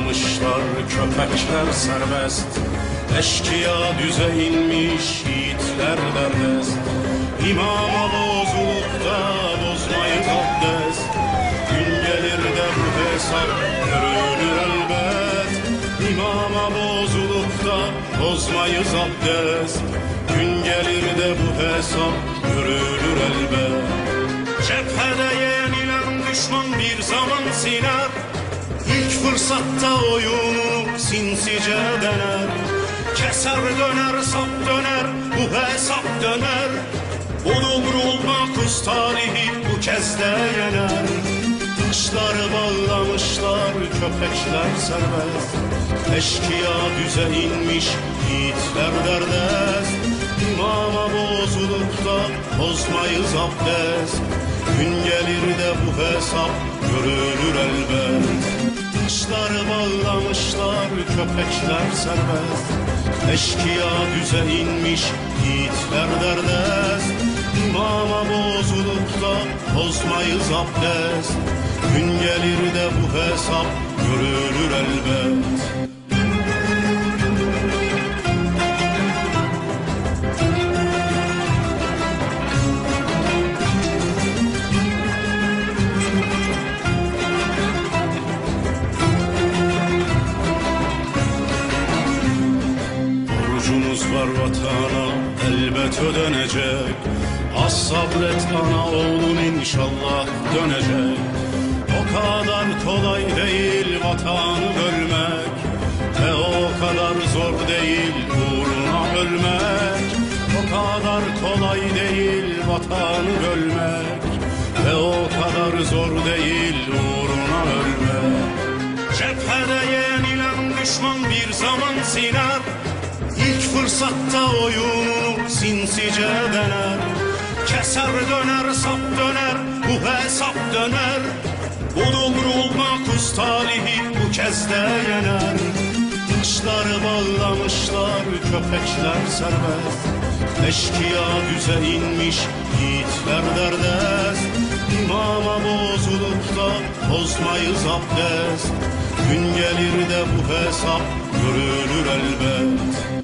bağlamışlar köpekler serbest. Eşkıya düze inmiş yiğitler derdest. İmama bozulup da bozmayız abdest. Gün gelir de bu hesap görülür elbet. İmama bozulup da bozmayız abdest. Gün gelir de bu hesap görülür elbet. Cephede yenilen düşman bir zaman siner. İlk fırsatta oyunu sinsice dener. Keser döner, sap döner, bu hesap döner. Bunu vurulmak tarihi bu kez de yener. Taşları bağlamışlar köpekler serbest. Eşkıya düze inmiş yiğitler derdest. İmama bozulup da bozmayız abdest. Gün gelir de bu hesap görülür elbet. Taşları bağlamışlar köpekler serbest. Eşkıya düze inmiş yiğitler derdest. İmama bozulup da bozmayız abdest. Gün gelir de bu hesap görülür elbet. Var vatana elbet ödenecek. Az sabret ana oğlun inşallah dönecek. O kadar kolay değil vatanı bölmek. Ve o kadar zor değil uğruna ölmek. O kadar kolay değil vatanı bölmek. Ve o kadar zor değil uğruna ölmek. Cephede yenilen düşman bir zaman siner. İlk fırsatta oyunu sinsice dener. Keser döner, sap döner, bu hesap döner. Bunu vurulmak tarihi bu kez de yener. Taşları bağlamışlar köpekler serbest. Eşkıya düze inmiş yiğitler derdest. İmama bozulup da bozmayız abdest. Gün gelir de bu hesap görülür elbet.